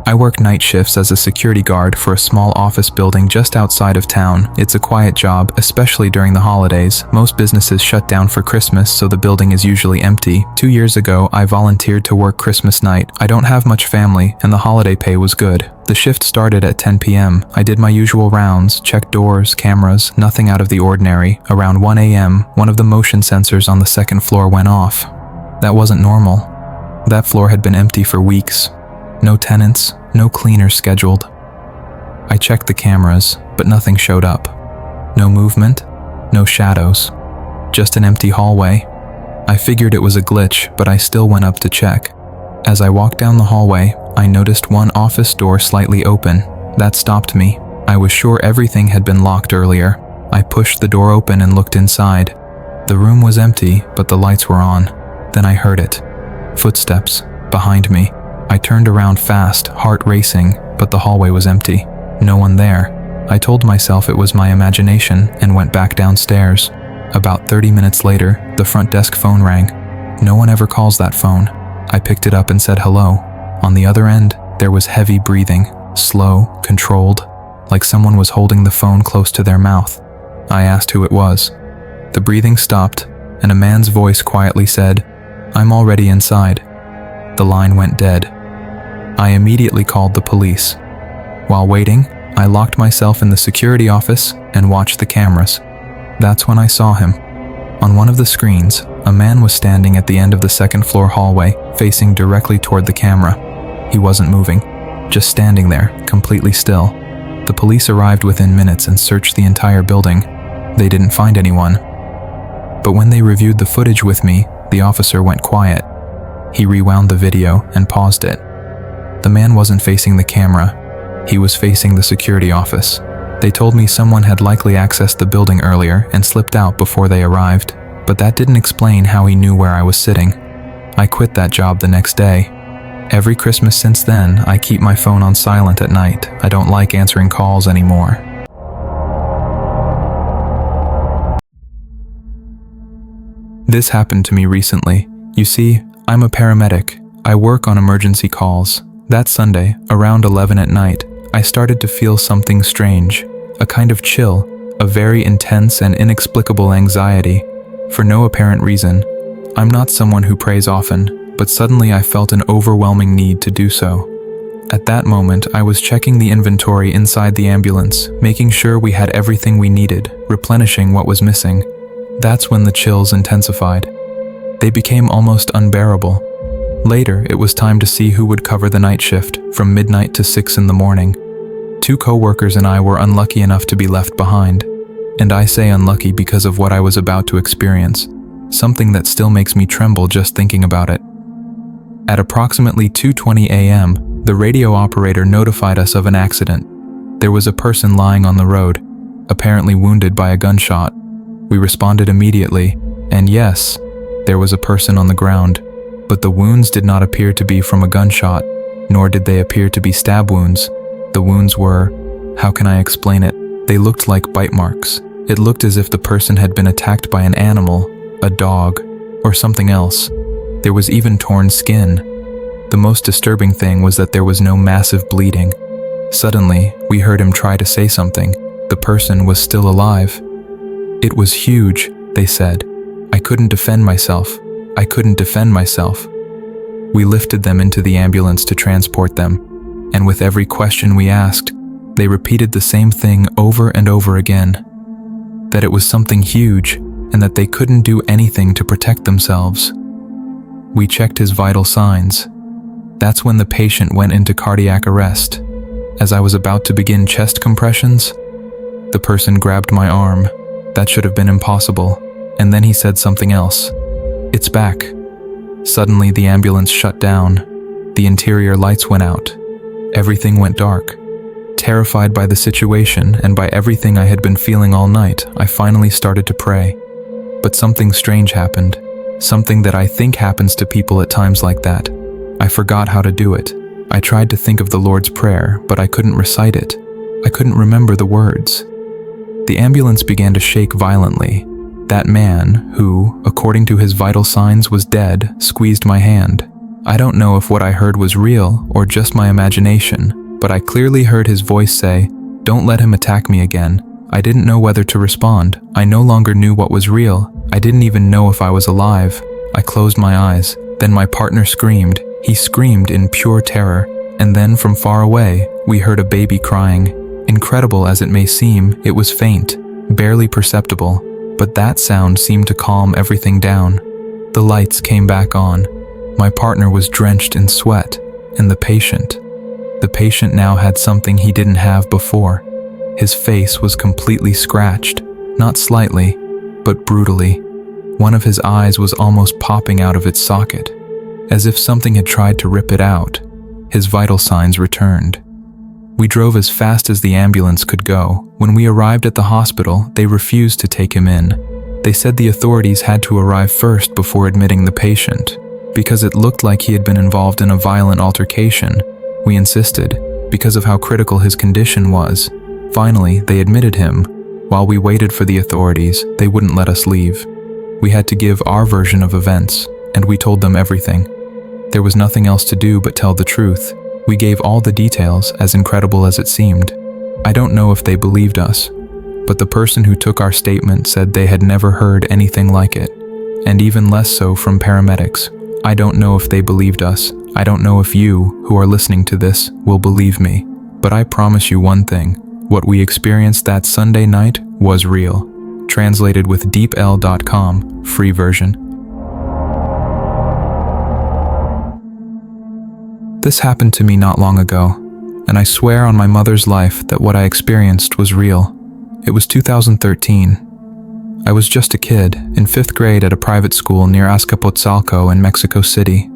I work night shifts as a security guard for a small office building just outside of town. It's a quiet job, especially during the holidays. Most businesses shut down for Christmas, so the building is usually empty. 2 years ago, I volunteered to work Christmas night. I don't have much family, and the holiday pay was good. The shift started at 10 p.m. I did my usual rounds, checked doors, cameras, nothing out of the ordinary. Around 1 a.m., one of the motion sensors on the second floor went off. That wasn't normal. That floor had been empty for weeks. No tenants, no cleaners scheduled. I checked the cameras, but nothing showed up. No movement, no shadows, just an empty hallway. I figured it was a glitch, but I still went up to check. As I walked down the hallway, I noticed one office door slightly open. That stopped me. I was sure everything had been locked earlier. I pushed the door open and looked inside. The room was empty, but the lights were on. Then I heard it. Footsteps, behind me. I turned around fast, heart racing, but the hallway was empty. No one there. I told myself it was my imagination and went back downstairs. About 30 minutes later, the front desk phone rang. No one ever calls that phone. I picked it up and said hello. On the other end, there was heavy breathing, slow, controlled, like someone was holding the phone close to their mouth. I asked who it was. The breathing stopped, and a man's voice quietly said, "I'm already inside." The line went dead. I immediately called the police. While waiting, I locked myself in the security office and watched the cameras. That's when I saw him. On one of the screens, a man was standing at the end of the second floor hallway, facing directly toward the camera. He wasn't moving, just standing there, completely still. The police arrived within minutes and searched the entire building. They didn't find anyone. But when they reviewed the footage with me, the officer went quiet. He rewound the video and paused it. The man wasn't facing the camera. He was facing the security office. They told me someone had likely accessed the building earlier and slipped out before they arrived, but that didn't explain how he knew where I was sitting. I quit that job the next day. Every Christmas since then, I keep my phone on silent at night. I don't like answering calls anymore. This happened to me recently. You see, I'm a paramedic. I work on emergency calls. That Sunday, around 11 at night, I started to feel something strange, a kind of chill, a very intense and inexplicable anxiety, for no apparent reason. I'm not someone who prays often, but suddenly I felt an overwhelming need to do so. At that moment, I was checking the inventory inside the ambulance, making sure we had everything we needed, replenishing what was missing. That's when the chills intensified. They became almost unbearable. Later, it was time to see who would cover the night shift, from midnight to 6 in the morning. 2 co-workers and I were unlucky enough to be left behind. And I say unlucky because of what I was about to experience, something that still makes me tremble just thinking about it. At approximately 2:20 a.m., the radio operator notified us of an accident. There was a person lying on the road, apparently wounded by a gunshot. We responded immediately, and yes, there was a person on the ground. But the wounds did not appear to be from a gunshot, nor did they appear to be stab wounds. The wounds were, how can I explain it? They looked like bite marks. It looked as if the person had been attacked by an animal, a dog, or something else. There was even torn skin. The most disturbing thing was that there was no massive bleeding. Suddenly, we heard him try to say something. The person was still alive. It was huge, they said. I couldn't defend myself. I couldn't defend myself. We lifted them into the ambulance to transport them, and with every question we asked, they repeated the same thing over and over again, that it was something huge and that they couldn't do anything to protect themselves. We checked his vital signs. That's when the patient went into cardiac arrest. As I was about to begin chest compressions, the person grabbed my arm. That should have been impossible, and then he said something else. "It's back." Suddenly, the ambulance shut down. The interior lights went out. Everything went dark. Terrified by the situation and by everything I had been feeling all night, I finally started to pray. But something strange happened. Something that I think happens to people at times like that. I forgot how to do it. I tried to think of the Lord's Prayer, but I couldn't recite it. I couldn't remember the words. The ambulance began to shake violently. That man, who, according to his vital signs, was dead, squeezed my hand. I don't know if what I heard was real or just my imagination, but I clearly heard his voice say, "Don't let him attack me again." I didn't know whether to respond. I no longer knew what was real. I didn't even know if I was alive. I closed my eyes. Then my partner screamed. He screamed in pure terror. And then from far away, we heard a baby crying. Incredible as it may seem, it was faint, barely perceptible, but that sound seemed to calm everything down. The lights came back on. My partner was drenched in sweat, and the patient now had something he didn't have before. His face was completely scratched, not slightly, but brutally. One of his eyes was almost popping out of its socket, as if something had tried to rip it out. His vital signs returned. We drove as fast as the ambulance could go. When we arrived at the hospital, they refused to take him in. They said the authorities had to arrive first before admitting the patient, because it looked like he had been involved in a violent altercation. We insisted, because of how critical his condition was. Finally, they admitted him. While we waited for the authorities, they wouldn't let us leave. We had to give our version of events, and we told them everything. There was nothing else to do but tell the truth. We gave all the details, as incredible as it seemed. I don't know if they believed us, but the person who took our statement said they had never heard anything like it, and even less so from paramedics. I don't know if they believed us. I don't know if you, who are listening to this, will believe me. But I promise you one thing. What we experienced that Sunday night was real. Translated with deepl.com, free version. This happened to me not long ago, and I swear on my mother's life that what I experienced was real. It was 2013. I was just a kid, in 5th grade at a private school near Azcapotzalco in Mexico City.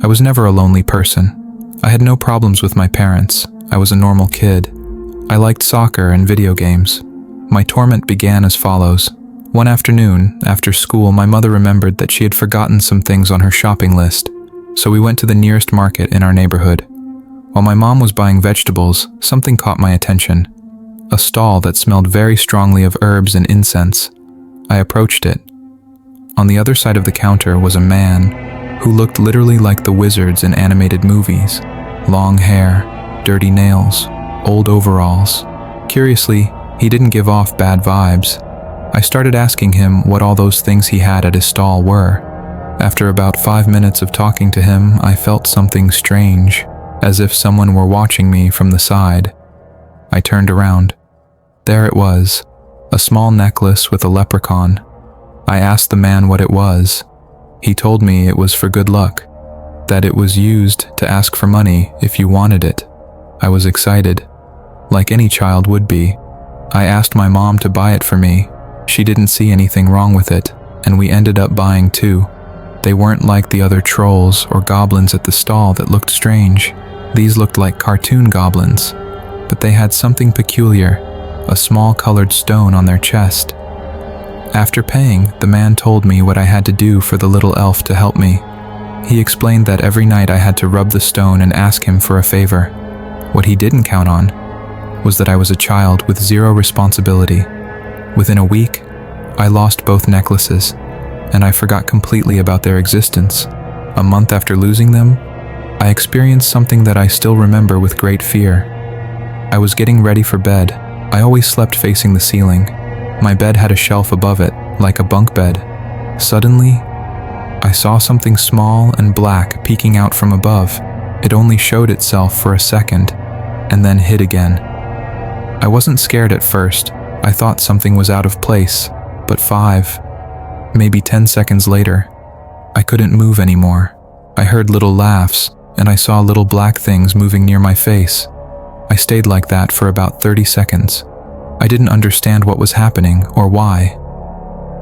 I was never a lonely person. I had no problems with my parents. I was a normal kid. I liked soccer and video games. My torment began as follows. One afternoon, after school, my mother remembered that she had forgotten some things on her shopping list. So we went to the nearest market in our neighborhood. While my mom was buying vegetables, something caught my attention. A stall that smelled very strongly of herbs and incense. I approached it. On the other side of the counter was a man who looked literally like the wizards in animated movies. Long hair, dirty nails, old overalls. Curiously, he didn't give off bad vibes. I started asking him what all those things he had at his stall were. After about 5 minutes of talking to him, I felt something strange, as if someone were watching me from the side. I turned around. There it was, a small necklace with a leprechaun. I asked the man what it was. He told me it was for good luck, that it was used to ask for money if you wanted it. I was excited, like any child would be. I asked my mom to buy it for me. She didn't see anything wrong with it, and we ended up buying two. They weren't like the other trolls or goblins at the stall that looked strange. These looked like cartoon goblins, but they had something peculiar, a small colored stone on their chest. After paying, the man told me what I had to do for the little elf to help me. He explained that every night I had to rub the stone and ask him for a favor. What he didn't count on was that I was a child with zero responsibility. Within a week, I lost both necklaces, and I forgot completely about their existence. A month after losing them, I experienced something that I still remember with great fear. I was getting ready for bed. I always slept facing the ceiling. My bed had a shelf above it, like a bunk bed. Suddenly, I saw something small and black peeking out from above. It only showed itself for a second, and then hid again. I wasn't scared at first. I thought something was out of place, but 5, maybe 10 seconds later, I couldn't move anymore. I heard little laughs, and I saw little black things moving near my face. I stayed like that for about 30 seconds. I didn't understand what was happening or why,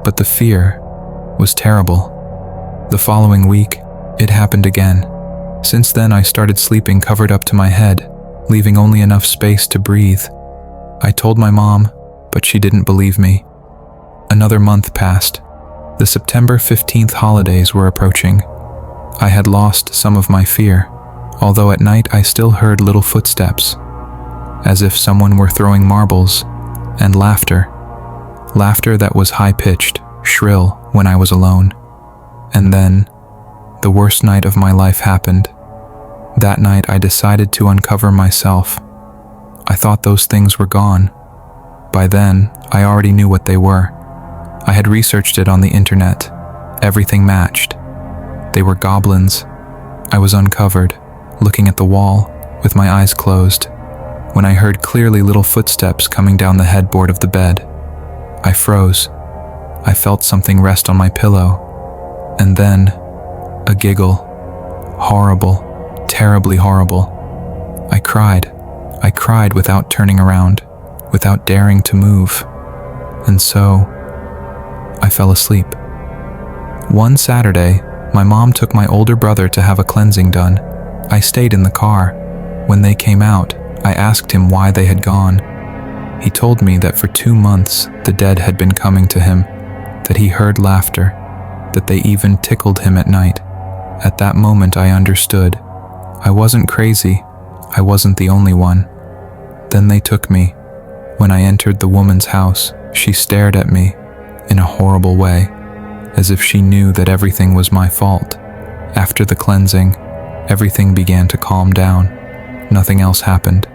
but the fear was terrible. The following week, it happened again. Since then, I started sleeping covered up to my head, leaving only enough space to breathe. I told my mom, but she didn't believe me. Another month passed. The September 15th holidays were approaching. I had lost some of my fear, although at night I still heard little footsteps, as if someone were throwing marbles, and laughter. Laughter that was high-pitched, shrill when I was alone. And then, the worst night of my life happened. That night I decided to uncover myself. I thought those things were gone. By then, I already knew what they were. I had researched it on the internet. Everything matched. They were goblins. I was uncovered, looking at the wall, with my eyes closed, when I heard clearly little footsteps coming down the headboard of the bed. I froze. I felt something rest on my pillow. And then, a giggle. Horrible, terribly horrible. I cried. I cried without turning around, without daring to move. And so, I fell asleep. One Saturday, my mom took my older brother to have a cleansing done. I stayed in the car. When they came out, I asked him why they had gone. He told me that for 2 months, the dead had been coming to him, that he heard laughter, that they even tickled him at night. At that moment, I understood. I wasn't crazy. I wasn't the only one. Then they took me. When I entered the woman's house, she stared at me in a horrible way, as if she knew that everything was my fault. After the cleansing, everything began to calm down. Nothing else happened.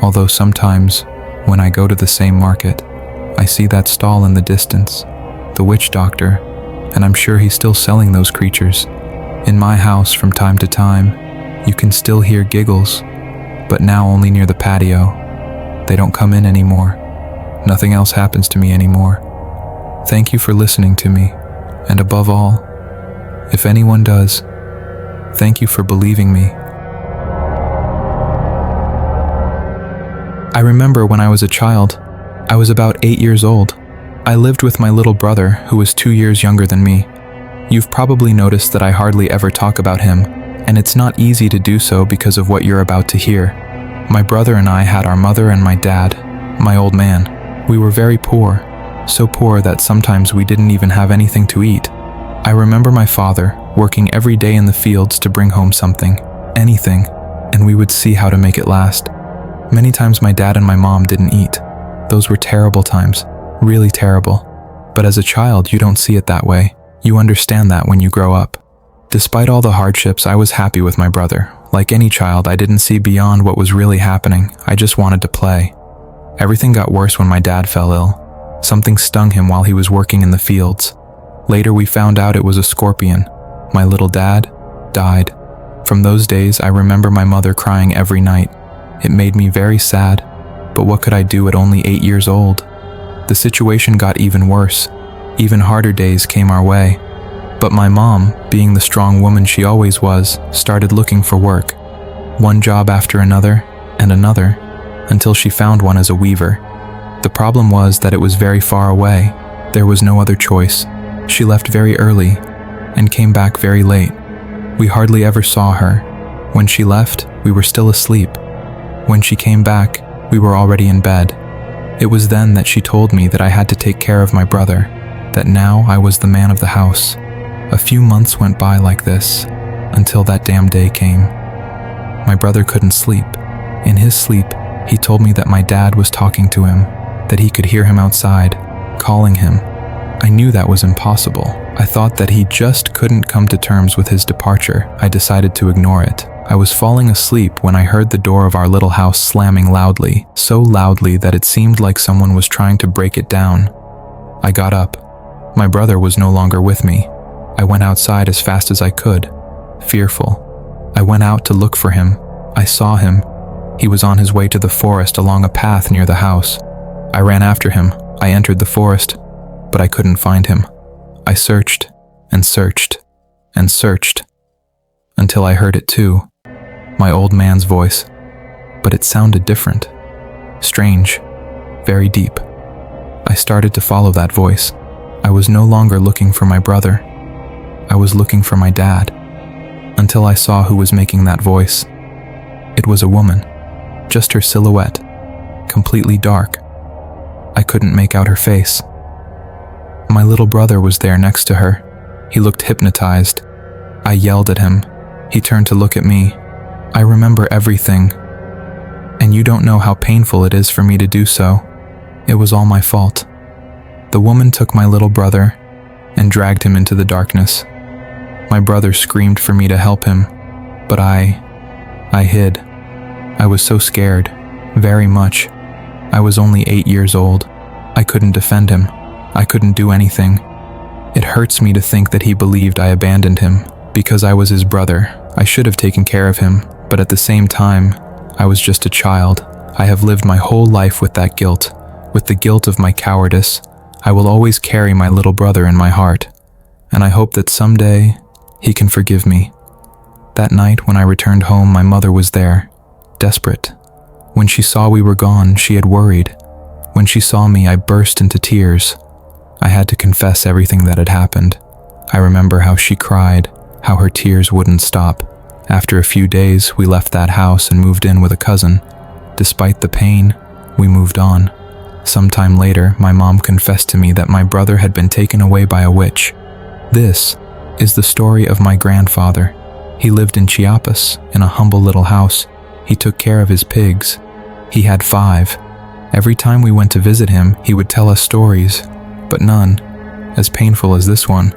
Although sometimes, when I go to the same market, I see that stall in the distance, the witch doctor, and I'm sure he's still selling those creatures. In my house, from time to time, you can still hear giggles, but now only near the patio. They don't come in anymore. Nothing else happens to me anymore. Thank you for listening to me, and above all, if anyone does, thank you for believing me. I remember when I was a child. I was about 8 years old. I lived with my little brother, who was 2 years younger than me. You've probably noticed that I hardly ever talk about him, and it's not easy to do so because of what you're about to hear. My brother and I had our mother and my dad, my old man. We were very poor, so poor that sometimes we didn't even have anything to eat. I remember my father working every day in the fields to bring home something, anything, and we would see how to make it last. Many times my dad and my mom didn't eat. Those were terrible times, really terrible. But as a child, you don't see it that way. You understand that when you grow up. Despite all the hardships, I was happy with my brother. Like any child, I didn't see beyond what was really happening. I just wanted to play. Everything got worse when my dad fell ill. Something stung him while he was working in the fields. Later, we found out it was a scorpion. My little dad died. From those days, I remember my mother crying every night. It made me very sad, but what could I do at only 8 years old? The situation got even worse. Even harder days came our way. But my mom, being the strong woman she always was, started looking for work. One job after another, and another, until she found one as a weaver. The problem was that it was very far away. There was no other choice. She left very early, and came back very late. We hardly ever saw her. When she left, we were still asleep. When she came back, we were already in bed. It was then that she told me that I had to take care of my brother, that now I was the man of the house. A few months went by like this, until that damn day came. My brother couldn't sleep. In his sleep, he told me that my dad was talking to him, that he could hear him outside, calling him. I knew that was impossible. I thought that he just couldn't come to terms with his departure. I decided to ignore it. I was falling asleep when I heard the door of our little house slamming loudly, so loudly that it seemed like someone was trying to break it down. I got up. My brother was no longer with me. I went outside as fast as I could, fearful. I went out to look for him. I saw him. He was on his way to the forest along a path near the house. I ran after him. I entered the forest, but I couldn't find him. I searched and searched and searched until I heard it too. My old man's voice, but it sounded different, strange, very deep. I started to follow that voice. I was no longer looking for my brother. I was looking for my dad, until I saw who was making that voice. It was a woman, just her silhouette, completely dark. I couldn't make out her face. My little brother was there next to her. He looked hypnotized. I yelled at him. He turned to look at me. I remember everything, and you don't know how painful it is for me to do so. It was all my fault. The woman took my little brother and dragged him into the darkness. My brother screamed for me to help him, but I hid. I was so scared, very much. I was only 8 years old. I couldn't defend him. I couldn't do anything. It hurts me to think that he believed I abandoned him. Because I was his brother, I should have taken care of him, but at the same time, I was just a child. I have lived my whole life with that guilt, with the guilt of my cowardice. I will always carry my little brother in my heart, and I hope that someday he can forgive me. That night when I returned home, my mother was there, desperate. When she saw we were gone, she had worried. When she saw me, I burst into tears. I had to confess everything that had happened. I remember how she cried, how her tears wouldn't stop. After a few days, we left that house and moved in with a cousin. Despite the pain, we moved on. Sometime later, my mom confessed to me that my brother had been taken away by a witch. This is the story of my grandfather. He lived in Chiapas, in a humble little house. He took care of his pigs. He had 5. Every time we went to visit him, he would tell us stories, but none as painful as this one.